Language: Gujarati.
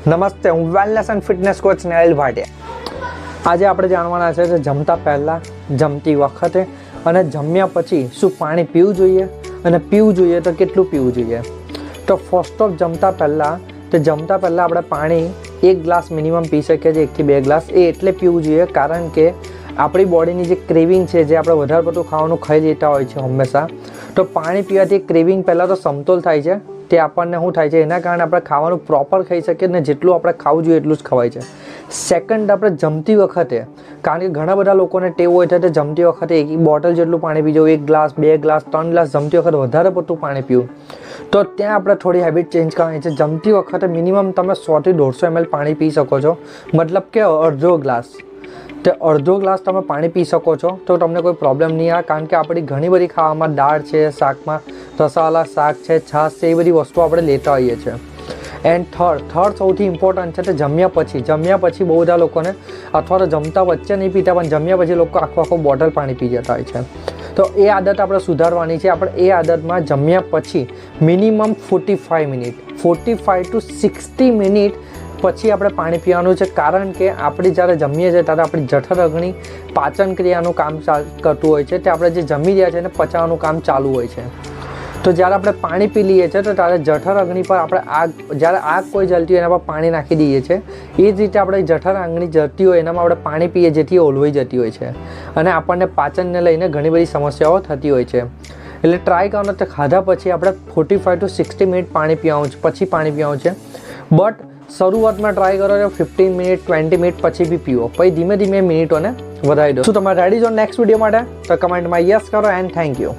નમસ્તે, હું wellness and fitness coach Nehal Bhatia. આજે આપણે જાણવાના છે જમતા પહેલાં, જમતી વખતે અને જમ્યા પછી શું પાણી પીવું જોઈએ અને પીવું જોઈએ તો કેટલું પીવું જોઈએ। તો ફર્સ્ટ ઓફ જમતા પહેલાં આપણે પાણી 1 ગ્લાસ મિનિમમ પી શકીએ છીએ, 1 થી 2 ગ્લાસ। એ એટલે પીવું જોઈએ કારણ કે આપણી બોડીની જે ક્રેવિંગ છે, જે આપણે વધારે પડતું ખાવાનું ખાઈ લેતા હોય છે હંમેશા, તો પાણી પીવાથી ક્રેવિંગ પહેલાં તો સમતોલ થાય છે। તે આપણને શું થાય છે, એના કારણે આપણે ખાવાનું પ્રોપર ખાઈ શકીએ ને જેટલું આપણે ખાવું જોઈએ એટલું જ ખવાય છે। સેકન્ડ, આપણે જમતી વખતે, કારણ કે ઘણા બધા લોકોને ટેવ હોય છે તો જમતી વખતે 1 બોટલ જેટલું પાણી પીજો, 1 ગ્લાસ, 2 ગ્લાસ, 3 ગ્લાસ જમતી વખતે વધારે પડતું પાણી પીવું। તો ત્યાં આપણે થોડી હેબિટ ચેન્જ કરવાની છે। જમતી વખતે મિનિમમ તમે 100 થી 150 ml પાણી પી શકો છો, મતલબ કે અડધો ગ્લાસ। તે અડધો ગ્લાસ તમે પાણી પી શકો છો તો તમને કોઈ પ્રોબ્લેમ નહીં આવે, કારણ કે આપણી ઘણી બધી ખાવામાં દાળ છે, શાકમાં રસાવાળા શાક છે, છાશ છે, એ બધી વસ્તુઓ આપણે લેતા હોઈએ છીએ। એન્ડ થર્ડ સૌથી ઇમ્પોર્ટન્ટ છે તે જમ્યા પછી બહુ બધા લોકોને, અથવા તો જમતા વચ્ચે નહીં પીતા પણ જમ્યા પછી લોકો આખો બોટલ પાણી પી જતા હોય છે। તો એ આદત આપણે સુધારવાની છે। આપણે એ આદતમાં જમ્યા પછી મિનિમમ 45 to 60 મિનિટ પછી આપણે પાણી પીવાનું છે, કારણ કે આપણે જ્યારે જમીએ છીએ ત્યારે આપણી જઠર અગ્નિ પાચન ક્રિયાનું કામ કરતું હોય છે। તે આપણે જે જમી રહ્યા છે એને પચાવવાનું કામ ચાલુ હોય છે। તો જ્યારે આપણે પાણી પી લઈએ છીએ તો ત્યારે જઠર અગ્નિ પર આપણે જ્યારે આગ કોઈ જલતી હોય એના પર પાણી નાખી દઈએ છીએ। એ જ રીતે આપણે જઠર અગ્નિ જલતી હોય એનામાં આપણે પાણી પીએ જેથી ઓલવાઈ જતી હોય છે અને આપણને પાચનને લઈને ઘણી બધી સમસ્યાઓ થતી હોય છે। એટલે ટ્રાય કરવાનો તો ખાધા પછી આપણે 45 to 60 મિનિટ પાણી પીવાનું છે। બટ શરૂઆતમાં ટ્રાય કરો તો 15 મિનિટ 20 મિનિટ પછી બી પીવો, પછી ધીમે ધીમે મિનિટોને વધારી દો। શું તમે રેડી છો નેક્સ્ટ વિડીયો માટે? તો કમેન્ટમાં યસ કરો એન્ડ થેન્ક યુ।